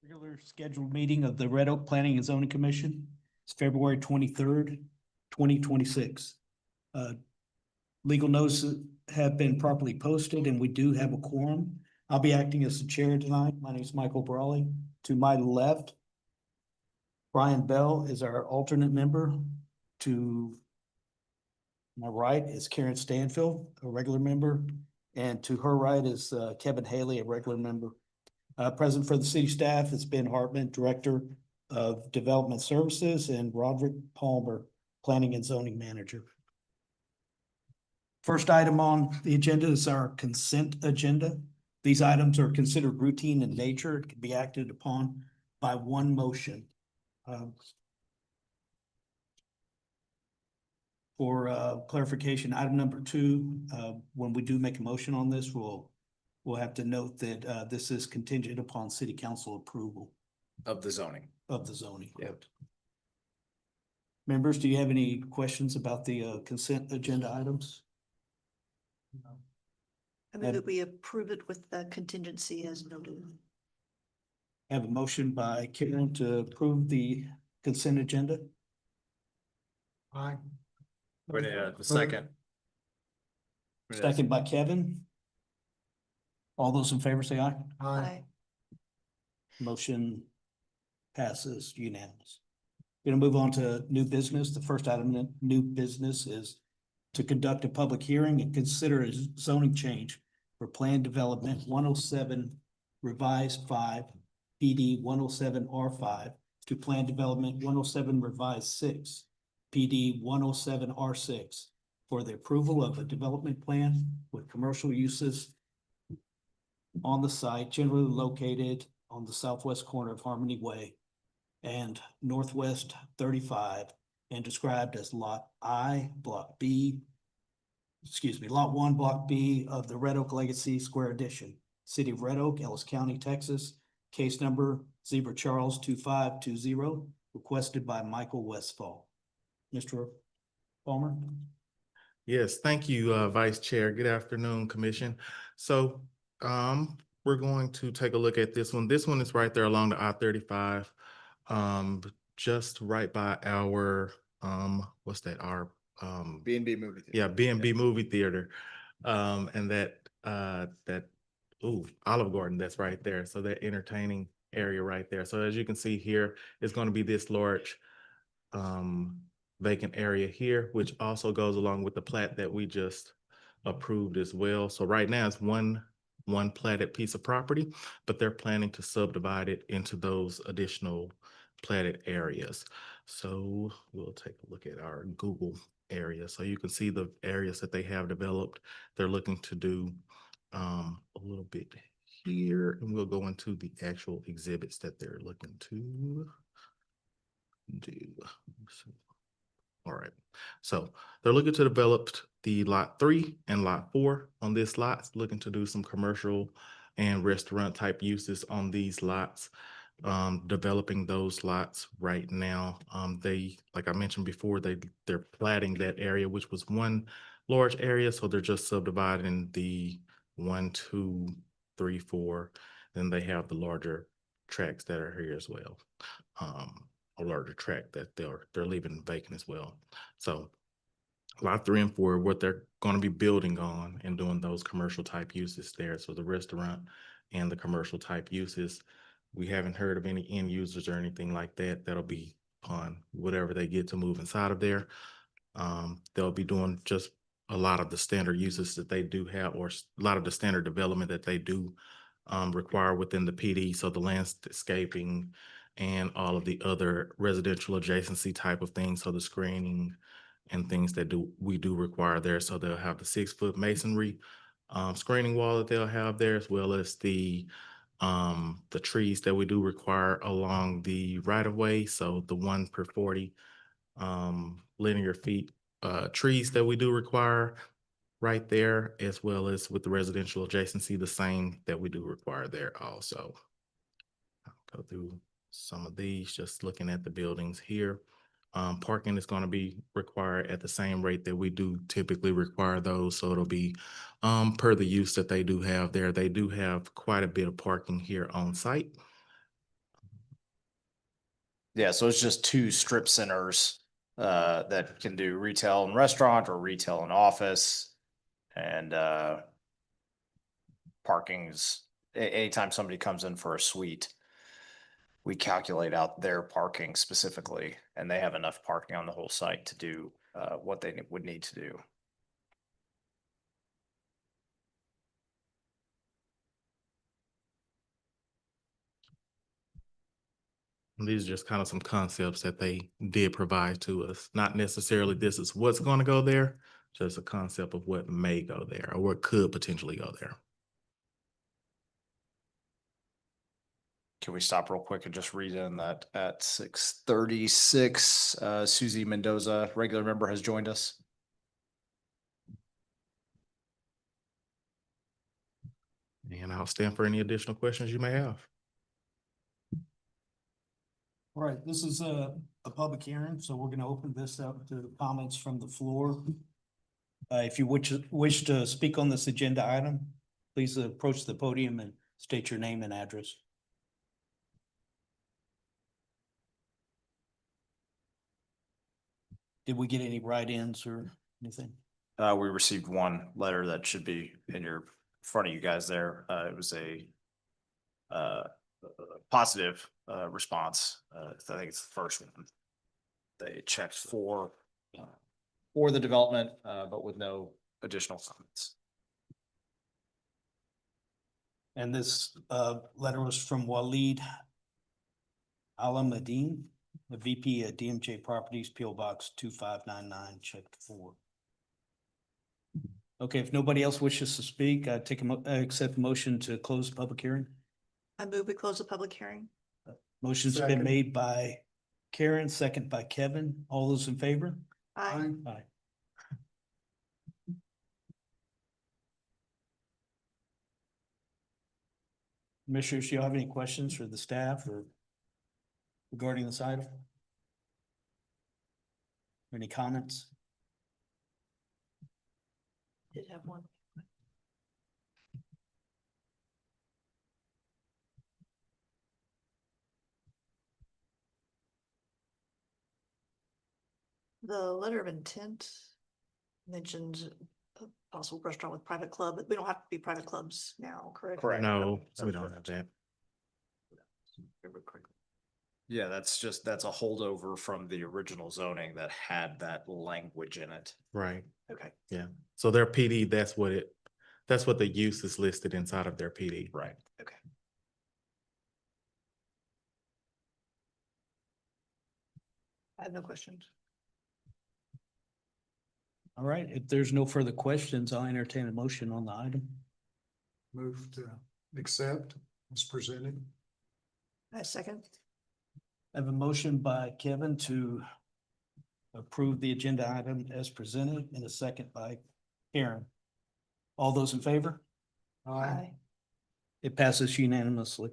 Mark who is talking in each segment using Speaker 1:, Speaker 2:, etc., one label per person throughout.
Speaker 1: Regular scheduled meeting of the Red Oak Planning and Zoning Commission. It's February 23rd, 2026. Legal notices have been properly posted and we do have a quorum. I'll be acting as the chair tonight. My name is Michael Brawley. To my left, Brian Bell is our alternate member. To my right is Karen Stanfield, a regular member. And to her right is Kevin Haley, a regular member. Present for the city staff is Ben Hartman, Director of Development Services, and Roderick Palmer, Planning and Zoning Manager. First item on the agenda is our consent agenda. These items are considered routine in nature. It can be acted upon by one motion. For clarification, item number 2, when we do make a motion on this, we'll have to note that this is contingent upon city council approval
Speaker 2: Of the zoning.
Speaker 1: of the zoning.
Speaker 2: Yep.
Speaker 1: Members, do you have any questions about the consent agenda items?
Speaker 3: I mean, that we approve it with the contingency as noted.
Speaker 1: Have a motion by Karen to approve the consent agenda.
Speaker 4: Aye.
Speaker 2: The second.
Speaker 1: Second by Kevin. All those in favor say aye.
Speaker 4: Aye.
Speaker 1: Motion passes unanimous. Gonna move on to new business. The first item in new business is to conduct a public hearing and consider a zoning change for planned development 107 revised 5 PD 107 R5 to plan development 107 revised 6 PD 107 R6 for the approval of a development plan with commercial uses on the site generally located on the southwest corner of Harmony Way and Northwest 35 and described as Lot I, Block B, Lot 1, Block B of the Red Oak Legacy Square Edition, City of Red Oak, Ellis County, Texas, case number Zebra Charles 2520, requested by Michael Westfall. Mr. Palmer?
Speaker 5: Yes, thank you, Vice Chair. Good afternoon, Commission. So we're going to take a look at this one. This one is right there along the I-35, just right by our what's that? Our
Speaker 2: B&B movie theater.
Speaker 5: yeah, B&B movie theater. And that Olive Garden that's right there. So that entertaining area right there. So as you can see here, it's going to be this large vacant area here, which also goes along with the plat that we just approved as well. So right now it's one platted piece of property, but they're planning to subdivide it into those additional platted areas. So we'll take a look at our Google area. So you can see the areas that they have developed. They're looking to do a little bit here, and we'll go into the actual exhibits that they're looking to do. All right, so they're looking to develop the lot 3 and lot 4 on this lot, looking to do some commercial and restaurant type uses on these lots. Developing those lots right now. They, like I mentioned before, they're platting that area, which was one large area, so they're just subdividing the 1, 2, 3, 4. Then they have the larger tracts that are here as well. A larger tract that they're leaving vacant as well. So lot 3 and 4, what they're going to be building on and doing those commercial type uses there. So the restaurant and the commercial type uses, we haven't heard of any end users or anything like that. That'll be on whatever they get to move inside of there. They'll be doing just a lot of the standard uses that they do have, or a lot of the standard development that they do require within the PD. So the landscaping and all of the other residential adjacency type of things. So the screening and things that we do require there. So they'll have the 6-foot masonry screening wall that they'll have there, as well as the trees that we do require along the right of way. So the 1 per 40 linear feet trees that we do require right there, as well as with the residential adjacency, the same that we do require there also. I'll go through some of these, just looking at the buildings here. Parking is going to be required at the same rate that we do typically require those. So it'll be per the use that they do have there. They do have quite a bit of parking here on site.
Speaker 2: Yeah, so it's just two strip centers that can do retail and restaurant or retail and office. And parking's anytime somebody comes in for a suite, we calculate out their parking specifically, and they have enough parking on the whole site to do what they would need to do.
Speaker 5: And these are just kind of some concepts that they did provide to us. Not necessarily this is what's going to go there, just a concept of what may go there or what could potentially go there.
Speaker 2: Can we stop real quick and just read in that at 6:36, Susie Mendoza, regular member, has joined us.
Speaker 5: And I'll stand for any additional questions you may have.
Speaker 1: All right, this is a public hearing, so we're gonna open this up to comments from the floor. If you wish to speak on this agenda item, please approach the podium and state your name and address. Did we get any write-ins or anything?
Speaker 2: We received one letter that should be in front of you guys there. It was a positive response. I think it's the first one. They checked for the development, but with no additional comments.
Speaker 1: And this letter was from Waleed Alamadine, the VP at DMJ Properties, PO Box 2599, check 4. Okay, if nobody else wishes to speak, I accept motion to close the public hearing.
Speaker 3: I move we close the public hearing.
Speaker 1: Motion's been
Speaker 4: Second.
Speaker 1: made by Karen, second by Kevin. All those in favor?
Speaker 3: Aye.
Speaker 1: Aye. Commissioners, do you have any questions for the staff or regarding this item? Any comments?
Speaker 3: Did have one. The letter of intent mentions a possible restaurant with private club, but we don't have to be private clubs now, correct?
Speaker 2: Correct.
Speaker 5: No, so we don't have that.
Speaker 2: Yeah, that's a holdover from the original zoning that had that language in it.
Speaker 5: Right.
Speaker 3: Okay.
Speaker 5: Yeah. So their PD, that's what the use is listed inside of their PD.
Speaker 2: Right.
Speaker 3: Okay. I have no questions.
Speaker 1: All right, if there's no further questions, I'll entertain a motion on the item.
Speaker 4: Move to accept as presented.
Speaker 3: I second.
Speaker 1: I have a motion by Kevin to approve the agenda item as presented and a second by Karen. All those in favor?
Speaker 3: Aye.
Speaker 1: It passes unanimously.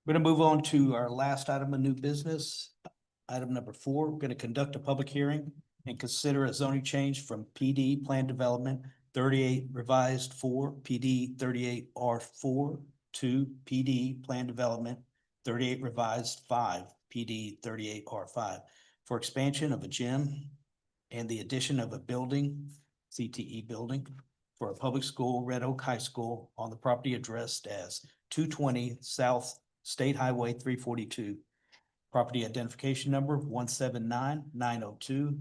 Speaker 1: We're gonna move on to our last item of new business. Item number 4, we're gonna conduct a public hearing and consider a zoning change from PD Plan Development 38 Revised 4, PD 38R4 to PD Plan Development 38 Revised 5, PD 38R5 for expansion of a gym and the addition of a building, CTE building, for a public school, Red Oak High School, on the property addressed as 220 South State Highway 342. Property identification number 179902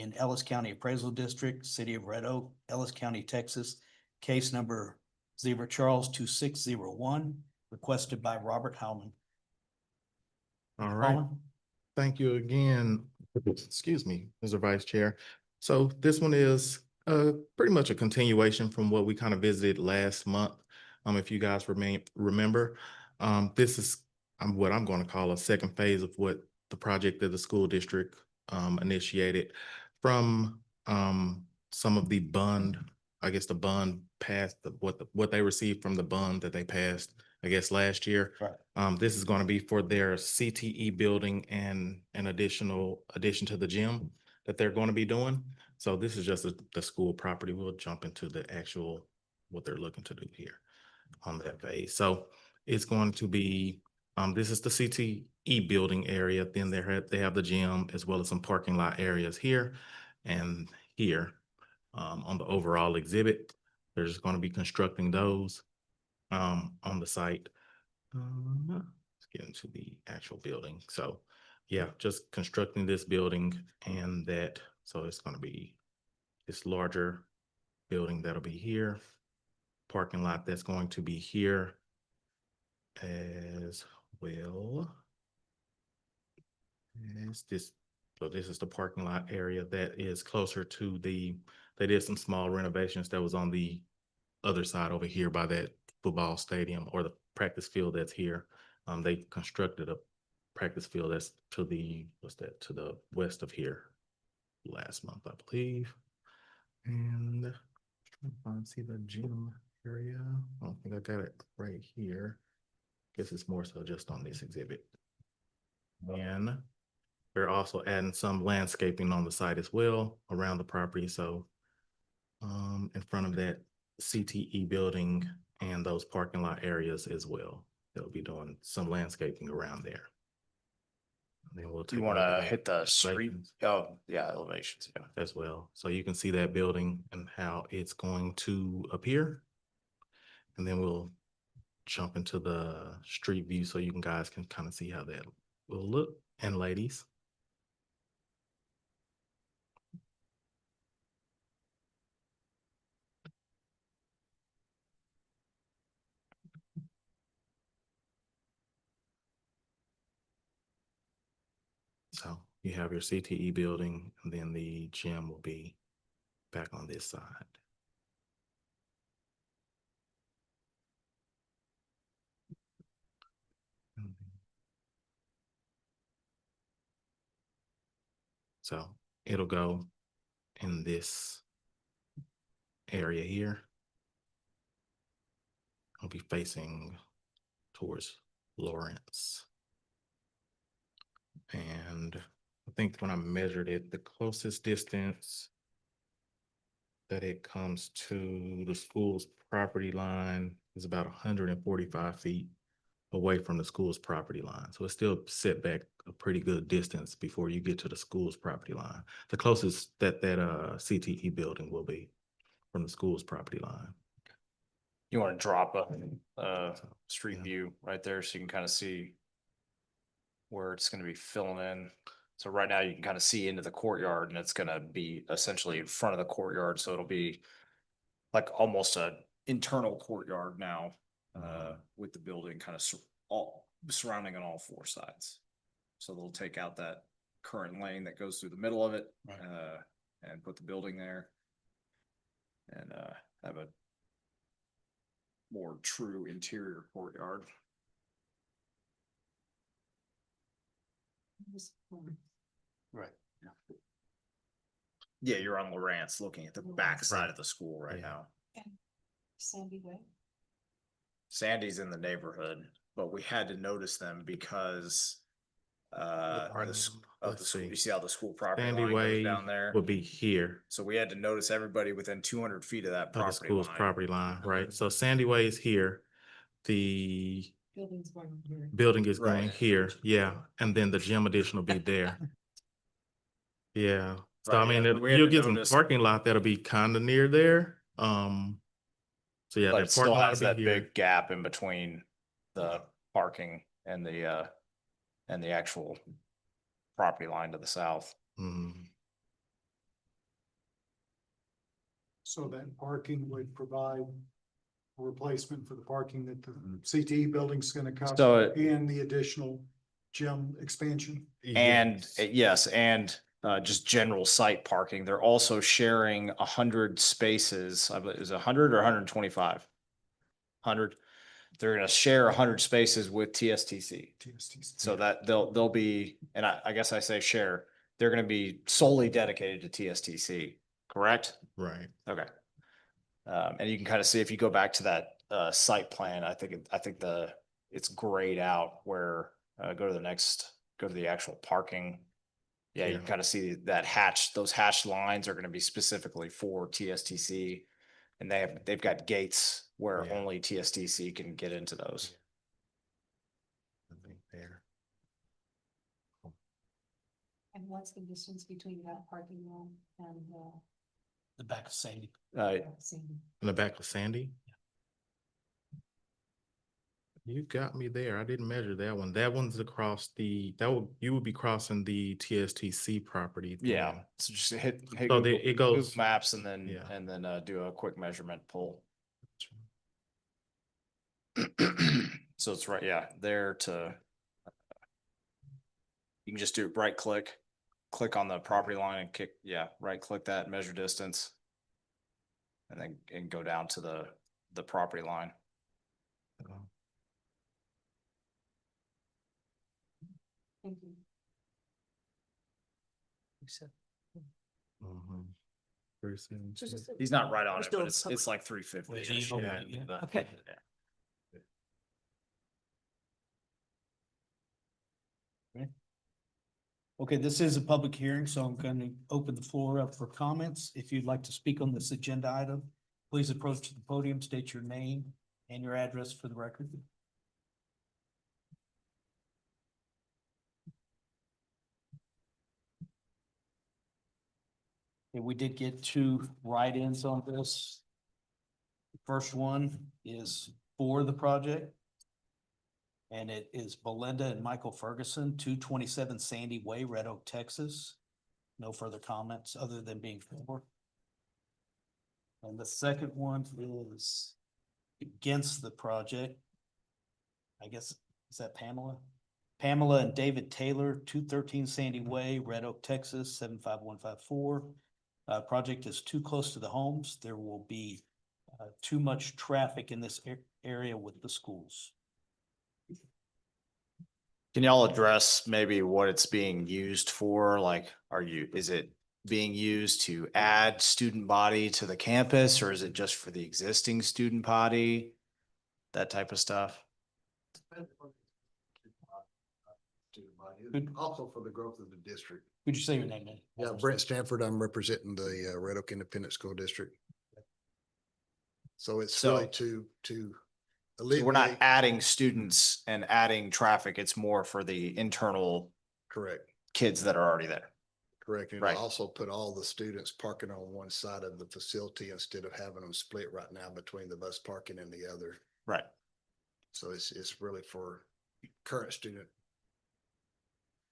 Speaker 1: in Ellis County Appraisal District, City of Red Oak, Ellis County, Texas. Case number 0 Charles 2601, requested by Robert Howman.
Speaker 5: All right. Thank you again. Excuse me, Mr. Vice Chair. So this one is pretty much a continuation from what we kind of visited last month. If you guys remember, this is what I'm going to call a second phase of what the project that the school district initiated from some of the bond, I guess the bond passed, what they received from the bond that they passed, I guess, last year.
Speaker 1: Right.
Speaker 5: This is going to be for their CTE building and an addition to the gym that they're going to be doing. So this is just the school property. We'll jump into the actual, what they're looking to do here on that phase. So it's going to be This is the CTE building area. Then they have the gym as well as some parking lot areas here and here. On the overall exhibit, they're just going to be constructing those on the site. Let's get into the actual building. So yeah, just constructing this building and that. So it's going to be this larger building that'll be here. Parking lot that's going to be here as well as this. So this is the parking lot area that is closer to they did some small renovations that was on the other side over here by that football stadium or the practice field that's here. They constructed a practice field that's to the, to the west of here last month, I believe. And trying to see the gym area. I don't think I got it right here. Guess it's more so just on this exhibit. And they're also adding some landscaping on the site as well around the property. So in front of that CTE building and those parking lot areas as well. They'll be doing some landscaping around there. And then we'll take
Speaker 2: You
Speaker 5: a
Speaker 2: want
Speaker 5: look
Speaker 2: to
Speaker 5: at
Speaker 2: hit the street?
Speaker 5: elevations
Speaker 2: Oh, yeah, elevations, yeah.
Speaker 5: as well. So you can see that building and how it's going to appear. And then we'll jump into the street view so you guys can kind of see how that will look. And ladies. So you have your CTE building and then the gym will be back on this side. So it'll go in this area here. I'll be facing towards Lawrence. And I think when I measured it, the closest distance that it comes to the school's property line is about 145 feet away from the school's property line. So it's still set back a pretty good distance before you get to the school's property line. The closest that CTE building will be from the school's property line.
Speaker 2: You want to drop a street
Speaker 5: Yeah.
Speaker 2: view right there so you can kind of see where it's going to be filling in. So right now you can kind of see into the courtyard and it's going to be essentially in front of the courtyard. So it'll be like almost an internal courtyard now with the building kind of all surrounding on all four sides. So they'll take out that current lane that goes through the middle of it and put the building there and have a more true interior courtyard.
Speaker 1: Right.
Speaker 2: Yeah, you're on Lawrence looking at the back side of the school right
Speaker 5: Yeah.
Speaker 2: now.
Speaker 6: Sandy Way.
Speaker 2: Sandy's in the neighborhood, but we had to notice them because
Speaker 5: Let's
Speaker 2: of the school.
Speaker 5: see.
Speaker 2: You see how the school property
Speaker 5: Sandy
Speaker 2: line
Speaker 5: Way
Speaker 2: goes down there?
Speaker 5: will be here
Speaker 2: So we had to notice everybody within 200 feet of that
Speaker 5: of the
Speaker 2: property
Speaker 5: school's
Speaker 2: line.
Speaker 5: property line, right? So Sandy Way is here. The
Speaker 6: Building's going here.
Speaker 5: building is going
Speaker 2: Right.
Speaker 5: here, yeah, and then the gym addition will be there. Yeah, so I
Speaker 2: Right,
Speaker 5: mean,
Speaker 2: yeah, we had
Speaker 5: you'll
Speaker 2: to
Speaker 5: get some
Speaker 2: notice-
Speaker 5: parking lot that'll be kind of near there. So yeah,
Speaker 2: But
Speaker 5: that
Speaker 2: it still
Speaker 5: parking lot
Speaker 2: has
Speaker 5: will
Speaker 2: that
Speaker 5: be here.
Speaker 2: big gap in between the parking and the actual property line to the south.
Speaker 5: Mhm.
Speaker 4: So that parking would provide a replacement for the parking that the CTE building's gonna cover
Speaker 2: So it-
Speaker 4: and the additional gym expansion.
Speaker 2: And
Speaker 5: Yes.
Speaker 2: yes, and just general site parking. They're also sharing 100 spaces. I believe is 100 or 125? 100. They're going to share 100 spaces with TSTC.
Speaker 4: TSTC.
Speaker 2: So that they'll be, and I guess I say share. They're going to be solely dedicated to TSTC. Correct?
Speaker 5: Right,
Speaker 2: Okay. And you can kind of see if you go back to that site plan, I think it's grayed out where go to the actual parking. Yeah, you
Speaker 5: Yeah.
Speaker 2: can kind of see that those hatched lines are going to be specifically for TSTC. And they've got gates where
Speaker 5: Yeah.
Speaker 2: only TSTC can get into those.
Speaker 5: I think
Speaker 6: what's the distance between that parking lot and,
Speaker 1: The back of Sandy.
Speaker 6: Sandy?
Speaker 5: In the back of Sandy? You got me there. I didn't measure that one. That one's across you would be crossing the TSTC property.
Speaker 2: Yeah,
Speaker 5: then.
Speaker 2: so just hit
Speaker 5: So
Speaker 2: Google,
Speaker 5: it goes-
Speaker 2: Google Maps and then,
Speaker 5: Yeah.
Speaker 2: do a quick measurement pull. So it's right, yeah, there to. You can just do right click on the property line and right click that, measure distance. And then go down to the property line.
Speaker 6: Thank you.
Speaker 5: Mhm. Very soon.
Speaker 2: He's not right on
Speaker 3: We're
Speaker 2: it,
Speaker 3: still
Speaker 2: but
Speaker 3: in
Speaker 2: it's
Speaker 3: public-
Speaker 2: like 350.
Speaker 1: Wait, he's over it, yeah.
Speaker 3: Okay.
Speaker 1: Okay, this is a public hearing, so I'm going to open the floor up for comments. If you'd like to speak on this agenda item, please approach the podium, state your name and your address for the record. And we did get 2 write-ins on this. The first one is for the project. And it is Belinda and Michael Ferguson, 227 Sandy Way, Red Oak, Texas. No further comments other than being for. And the second one is against the project. I guess, is that Pamela? Pamela and David Taylor, 213 Sandy Way, Red Oak, Texas, 75154. Project is too close to the homes. There will be too much traffic in this area with the schools.
Speaker 2: Can y'all address maybe what it's being used for? Like, is it being used to add student body to the campus, or is it just for the existing student body? That type of stuff?
Speaker 1: Good.
Speaker 7: Also for the growth of the district.
Speaker 1: Could you say your name? Nate?
Speaker 7: Yeah, Brent Stanford, I'm representing the Red Oak Independent School District. So it's really to
Speaker 2: So we're not
Speaker 7: alleviate.
Speaker 2: adding students and adding traffic. It's more for the internal
Speaker 7: Correct,
Speaker 2: kids that are already there.
Speaker 7: correct. And
Speaker 2: Right.
Speaker 7: it'll also put all the students parking on one side of the facility instead of having them split right now between the bus parking and the other.
Speaker 2: Right.
Speaker 7: So it's really for current student.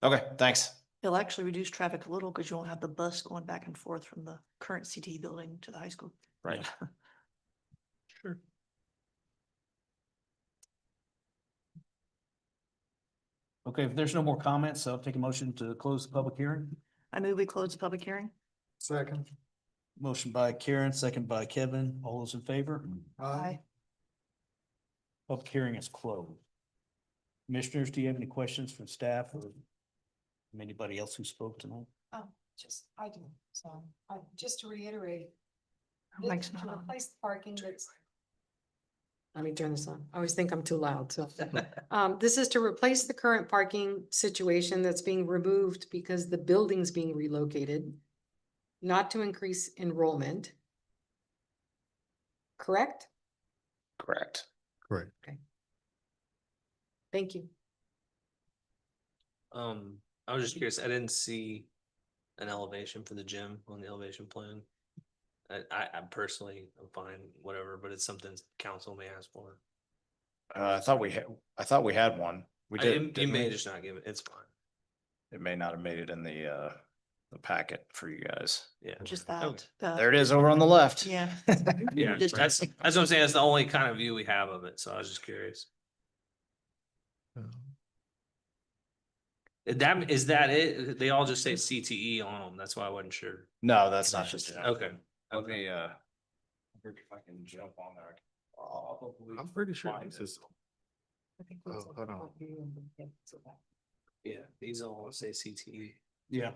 Speaker 2: Okay, thanks.
Speaker 3: It'll actually reduce traffic a little because you won't have the bus going back and forth from the current CTE building to the high school.
Speaker 2: Right.
Speaker 1: Sure. Okay, if there's no more comments, I'll take a motion to close the public hearing.
Speaker 3: I move we close the public hearing.
Speaker 4: Second.
Speaker 1: Motion by Karen, second by Kevin. All those in favor?
Speaker 3: Aye.
Speaker 1: Public hearing is closed. Commissioners, do you have any questions from staff or from anybody else who spoke tonight?
Speaker 6: Oh, I do, so, just to reiterate.
Speaker 3: Mike's
Speaker 6: To
Speaker 3: not on.
Speaker 6: replace the parking that's. Let me turn this on. I always think I'm too loud, so. This is to replace the current parking situation that's being removed because the building's being relocated. Not to increase enrollment. Correct?
Speaker 2: Correct.
Speaker 5: Correct.
Speaker 6: Thank you.
Speaker 8: I was just curious, I didn't see an elevation for the gym on the elevation plan. I personally am fine, whatever, but it's something council may ask for.
Speaker 2: I thought we had one. We did.
Speaker 8: You
Speaker 2: didn't
Speaker 8: may
Speaker 2: we?
Speaker 8: just not give it, it's fine,
Speaker 2: It may not have made it in the packet for you guys.
Speaker 8: yeah.
Speaker 3: Just
Speaker 8: Okay.
Speaker 3: that.
Speaker 2: There it is over on the left.
Speaker 3: Yeah.
Speaker 8: Yeah,
Speaker 3: Just-
Speaker 8: that's what I'm saying, that's the only kind of view we have of it, so I was just curious. Is that it? They all just say CTE on them, that's why I wasn't sure.
Speaker 2: No, that's not
Speaker 3: That's
Speaker 2: just.
Speaker 3: just-
Speaker 8: Okay.
Speaker 2: Let me, if I can jump on there.
Speaker 5: I'm pretty sure this is, oh, hold on.
Speaker 8: Yeah, these all say CTE.
Speaker 1: Yeah.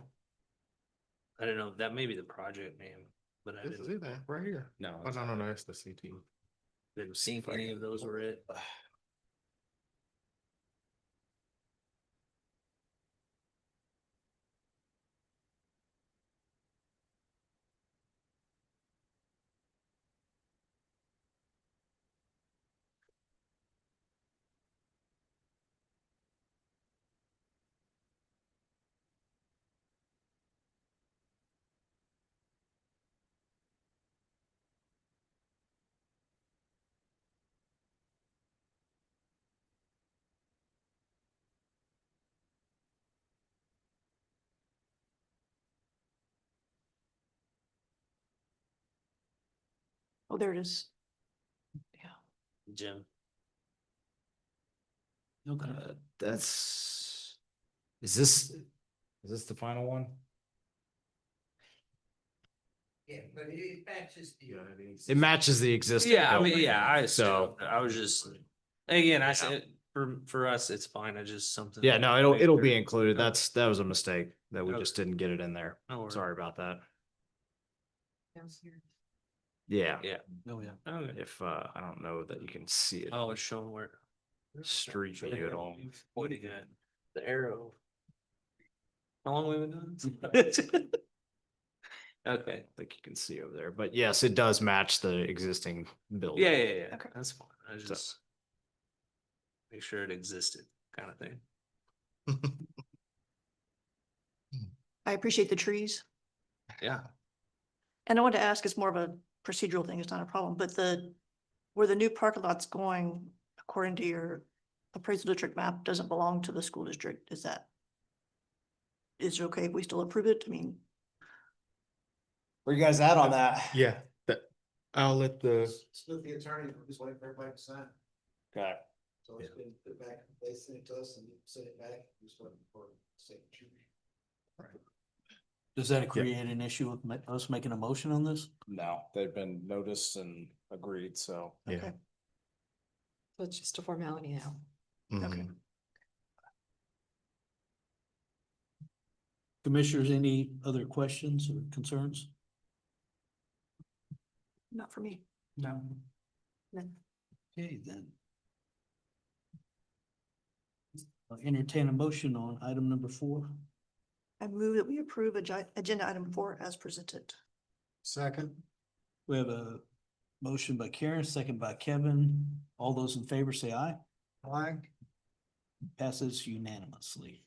Speaker 8: I don't know, that may be the project name, but I
Speaker 5: This is
Speaker 8: didn't,
Speaker 5: it, right here.
Speaker 2: No.
Speaker 5: Oh, no, that's the CT.
Speaker 8: didn't think any of those were it.
Speaker 3: Oh, there it is.
Speaker 8: Gym.
Speaker 1: Okay.
Speaker 2: That's, is this the final one?
Speaker 9: Yeah, but it matches the.
Speaker 2: It matches the existing.
Speaker 8: Yeah, I mean,
Speaker 2: building,
Speaker 8: yeah, I,
Speaker 2: So,
Speaker 8: so I was just, again, I said, for us, it's fine. I just something.
Speaker 2: yeah, no,
Speaker 8: make
Speaker 2: it'll
Speaker 8: sure-
Speaker 2: be included.
Speaker 8: Okay.
Speaker 2: That was a mistake that we
Speaker 8: Okay.
Speaker 2: just didn't get it in there.
Speaker 8: No worries.
Speaker 2: Sorry about that.
Speaker 6: Down here.
Speaker 2: Yeah.
Speaker 8: Yeah.
Speaker 1: Oh, yeah.
Speaker 8: Okay.
Speaker 2: If, I don't know that you can see it.
Speaker 8: Oh, it's showing where.
Speaker 2: Street view at all.
Speaker 8: Pointing at the arrow. How long we been doing? Okay,
Speaker 2: I think you can see over there, but yes, it does match the existing building.
Speaker 8: yeah,
Speaker 3: Okay.
Speaker 8: that's fine. I just. Make sure it existed, kind of thing.
Speaker 3: I appreciate the trees.
Speaker 8: Yeah.
Speaker 3: And I want to ask, it's more of a procedural thing, it's not a problem, but where the new parking lot's going, according to your appraisal district map, doesn't belong to the school district, is it okay if we still approve it? I mean,
Speaker 2: Where you guys at on that?
Speaker 5: Yeah, I'll let the,
Speaker 7: Smith, the attorney, we're just waiting for everybody to sign.
Speaker 2: Okay.
Speaker 7: So it's been put back, they sent it to us and you sent it back, just waiting for signature.
Speaker 1: Does that create an issue with us making a motion on this?
Speaker 2: No, they've been noticed and agreed, so.
Speaker 5: yeah.
Speaker 3: Okay.
Speaker 6: So it's just a formality now.
Speaker 3: Okay.
Speaker 5: Mhm.
Speaker 1: Commissioners, any other questions or concerns?
Speaker 3: not for me.
Speaker 1: No.
Speaker 3: No.
Speaker 1: Okay, then. I'll entertain a motion on item number 4.
Speaker 3: I move that we approve agenda item 4 as presented.
Speaker 4: Second,
Speaker 1: We have a motion by Karen, second by Kevin. All those in favor say aye.
Speaker 4: aye.
Speaker 1: Passes unanimously.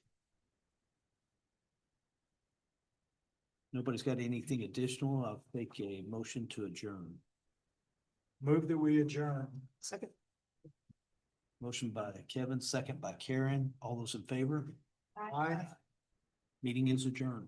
Speaker 1: Nobody's got anything additional. I'll take a motion to adjourn.
Speaker 4: Move that we adjourn.
Speaker 3: Second.
Speaker 1: Motion by Kevin, second by Karen. All those in favor?
Speaker 4: Aye.
Speaker 1: Meeting is adjourned.